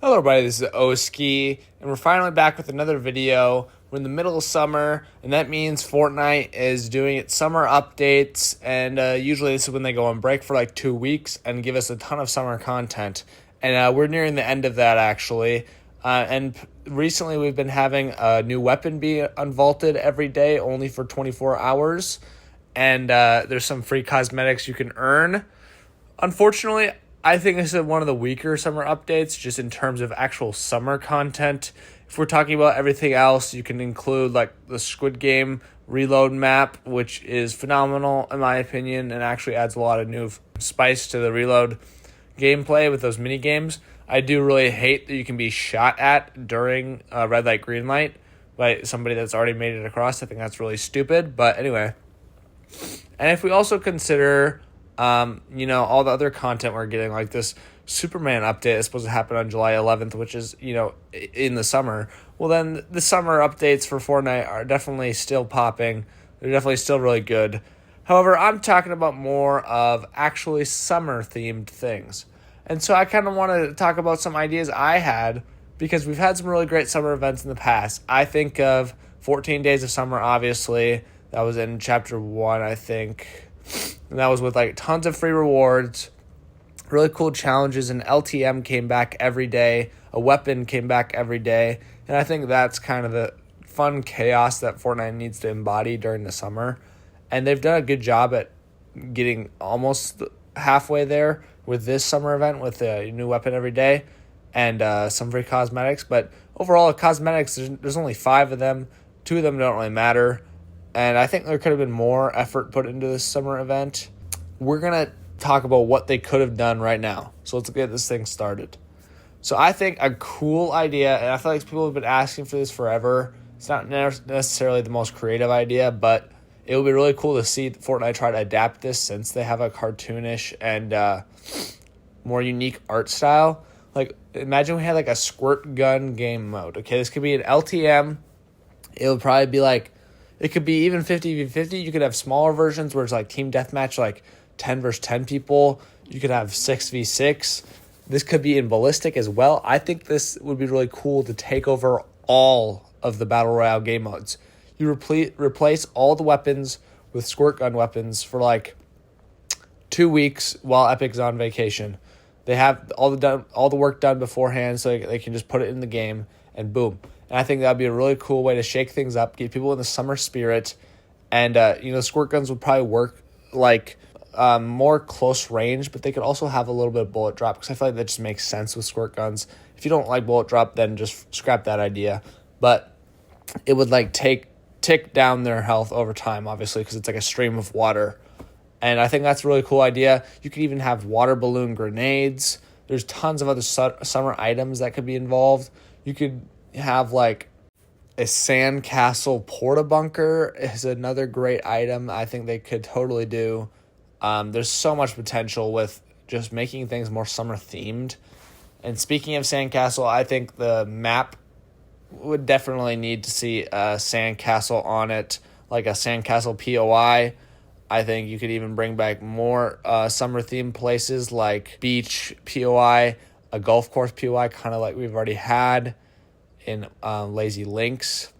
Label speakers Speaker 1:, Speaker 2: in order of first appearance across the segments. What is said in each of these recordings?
Speaker 1: Hello everybody, this is Oski, and we're finally back with another video. We're in the middle of summer, and that means Fortnite is doing its summer updates, and usually this is when they go on break for like 2 weeks and give us a ton of summer content. And we're nearing the end of that, actually. And recently we've been having a new weapon be unvaulted every day, only for 24 hours, and there's some free cosmetics you can earn. Unfortunately, I think this is one of the weaker summer updates, just in terms of actual summer content. If we're talking about everything else, you can include like the Squid Game reload map, which is phenomenal in my opinion, and actually adds a lot of new spice to the reload gameplay with those mini games. I do really hate that you can be shot at during red light, green light by somebody that's already made it across. I think that's really stupid. But anyway, and if we also consider all the other content we're getting, like this Superman update is supposed to happen on July 11th, which is, in the summer. Well, then the summer updates for Fortnite are definitely still popping. They're definitely still really good. However, I'm talking about more of actually summer-themed things. And so I kind of want to talk about some ideas I had, because we've had some really great summer events in the past. I think of 14 Days of Summer, obviously. That was in Chapter 1, I think. And that was with like tons of free rewards, really cool challenges, and LTM came back every day. A weapon came back every day. And I think that's kind of the fun chaos that Fortnite needs to embody during the summer. And they've done a good job at getting almost halfway there with this summer event with a new weapon every day and some free cosmetics. But overall, cosmetics, there's only 5 of them. 2 of them don't really matter. And I think there could have been more effort put into this summer event. We're going to talk about what they could have done right now. So let's get this thing started. So I think a cool idea, and I feel like people have been asking for this forever. It's not necessarily the most creative idea, but it would be really cool to see Fortnite try to adapt this, since they have a cartoonish and more unique art style. Like, imagine we had like a squirt gun game mode. Okay, this could be an LTM. It would probably be like, it could be even 50v50. You could have smaller versions where it's like team deathmatch, like 10 versus 10 people. You could have 6v6. This could be in ballistic as well. I think this would be really cool to take over all of the Battle Royale game modes. You replace all the weapons with squirt gun weapons for like 2 weeks while Epic's on vacation. They have all the work done beforehand, so they can just put it in the game, and boom. And I think that would be a really cool way to shake things up, get people in the summer spirit. And, squirt guns would probably work like more close range, but they could also have a little bit of bullet drop, because I feel like that just makes sense with squirt guns. If you don't like bullet drop, then just scrap that idea. But it would like tick down their health over time, obviously, because it's like a stream of water. And I think that's a really cool idea. You could even have water balloon grenades. There's tons of other summer items that could be involved. You could have like a sandcastle porta bunker is another great item I think they could totally do. There's so much potential with just making things more summer themed. And speaking of sandcastle, I think the map would definitely need to see a sandcastle on it, like a sandcastle POI. I think you could even bring back more summer themed places like beach POI, a golf course POI, kind of like we've already had in Lazy Links.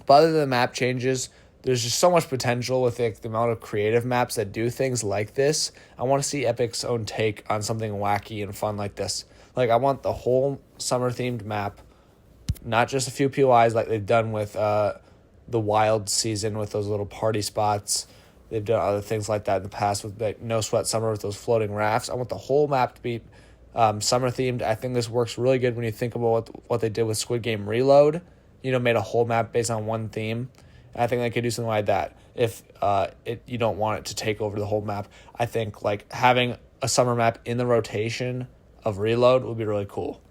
Speaker 1: But other than the map changes, there's just so much potential with the amount of creative maps that do things like this. I want to see Epic's own take on something wacky and fun like this. Like, I want the whole summer themed map, not just a few POIs like they've done with the Wild season with those little party spots. They've done other things like that in the past with like No Sweat Summer with those floating rafts. I want the whole map to be summer themed. I think this works really good when you think about what they did with Squid Game Reload. Made a whole map based on one theme. And I think they could do something like that if you don't want it to take over the whole map. I think like having a summer map in the rotation of Reload would be really cool.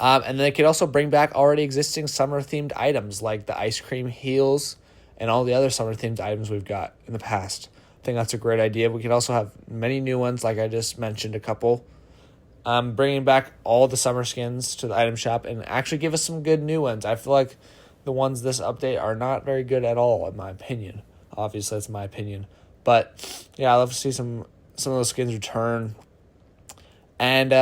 Speaker 1: And then they could also bring back already existing summer themed items like the ice cream heels and all the other summer themed items we've got in the past. I think that's a great idea. We could also have many new ones, like I just mentioned a couple. Bringing back all the summer skins to the item shop and actually give us some good new ones. I feel like the ones this update are not very good at all, in my opinion. Obviously, that's my opinion. But, yeah, I'd love to see some of those skins return. And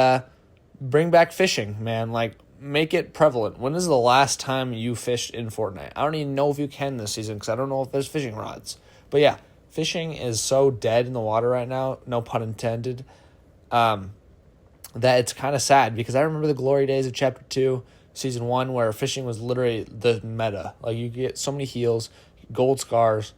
Speaker 1: bring back fishing, man. Like, make it prevalent. When is the last time you fished in Fortnite? I don't even know if you can this season because I don't know if there's fishing rods. But yeah, fishing is so dead in the water right now, no pun intended, that it's kind of sad because I remember the glory days of Chapter 2, Season 1, where fishing was literally the meta. Like, you get so many heals, gold scars.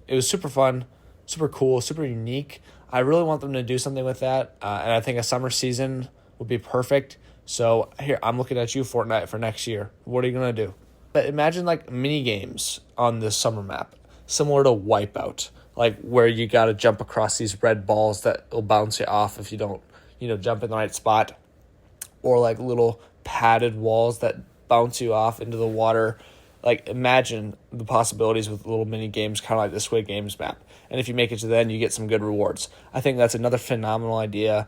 Speaker 1: It was super fun, super cool, super unique. I really want them to do something with that, and I think a summer season would be perfect. So here, I'm looking at you, Fortnite, for next year. What are you going to do? But imagine like mini games on this summer map, similar to Wipeout, like where you got to jump across these red balls that will bounce you off if you don't, jump in the right spot, or like little padded walls that bounce you off into the water. Like, imagine the possibilities with little mini games, kind of like the Squid Games map. And if you make it to the end, you get some good rewards. I think that's another phenomenal idea.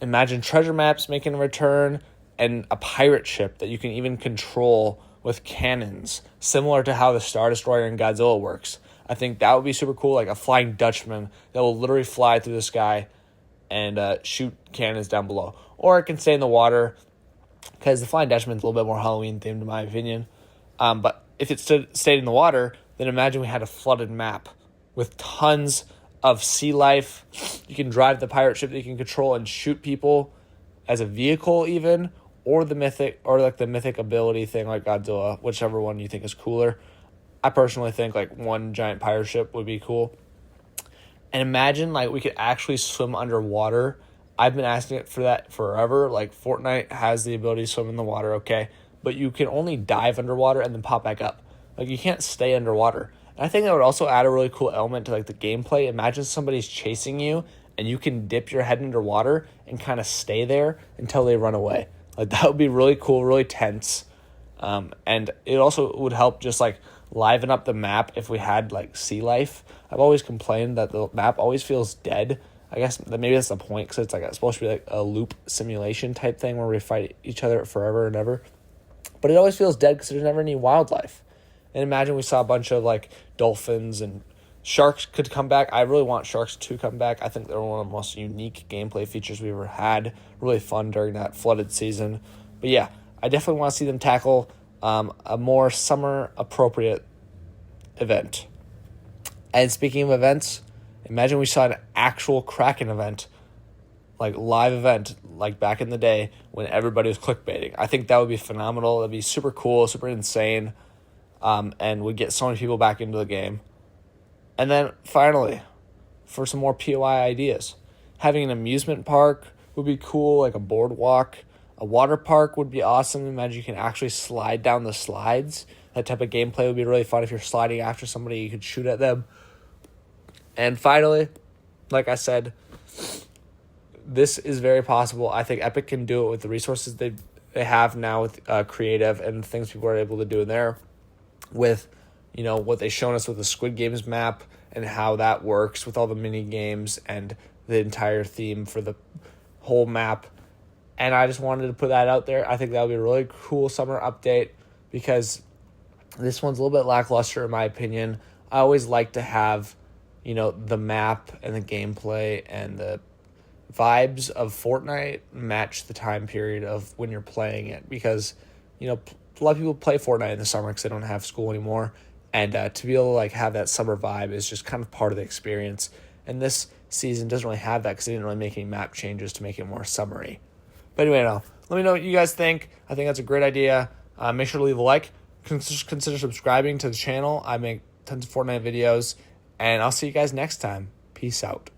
Speaker 1: Imagine treasure maps making a return and a pirate ship that you can even control with cannons, similar to how the Star Destroyer in Godzilla works. I think that would be super cool, like a Flying Dutchman that will literally fly through the sky and shoot cannons down below. Or it can stay in the water, because the Flying Dutchman is a little bit more Halloween themed in my opinion. But if it stayed in the water, then imagine we had a flooded map with tons of sea life. You can drive the pirate ship that you can control and shoot people as a vehicle even, or the mythic ability thing like Godzilla, whichever one you think is cooler. I personally think like one giant pirate ship would be cool. And imagine like we could actually swim underwater. I've been asking it for that forever. Like, Fortnite has the ability to swim in the water, okay, but you can only dive underwater and then pop back up. Like, you can't stay underwater. And I think that would also add a really cool element to like the gameplay. Imagine somebody's chasing you and you can dip your head underwater and kind of stay there until they run away. Like, that would be really cool, really tense. And it also would help just like liven up the map if we had like sea life. I've always complained that the map always feels dead. I guess that maybe that's the point, because it's like it's supposed to be like a loop simulation type thing where we fight each other forever and ever. But it always feels dead because there's never any wildlife. And imagine we saw a bunch of like dolphins and sharks could come back. I really want sharks to come back. I think they're one of the most unique gameplay features we ever had. Really fun during that flooded season. But yeah, I definitely want to see them tackle a more summer appropriate event. And speaking of events, imagine we saw an actual Kraken event, like live event, like back in the day when everybody was clickbaiting. I think that would be phenomenal. That'd be super cool, super insane, and would get so many people back into the game. And then finally, for some more POI ideas, having an amusement park would be cool, like a boardwalk. A water park would be awesome. Imagine you can actually slide down the slides. That type of gameplay would be really fun. If you're sliding after somebody, you could shoot at them. And finally, like I said, this is very possible. I think Epic can do it with the resources they have now with creative and things people are able to do in there. With, what they've shown us with the Squid Games map and how that works with all the mini games and the entire theme for the whole map. And I just wanted to put that out there. I think that would be a really cool summer update because this one's a little bit lackluster in my opinion. I always like to have, the map and the gameplay and the vibes of Fortnite match the time period of when you're playing it because, a lot of people play Fortnite in the summer because they don't have school anymore. And to be able to have that summer vibe is just kind of part of the experience. And this season doesn't really have that because they didn't really make any map changes to make it more summery. But anyway, let me know what you guys think. I think that's a great idea. Make sure to leave a like. Consider subscribing to the channel. I make tons of Fortnite videos. And I'll see you guys next time. Peace out.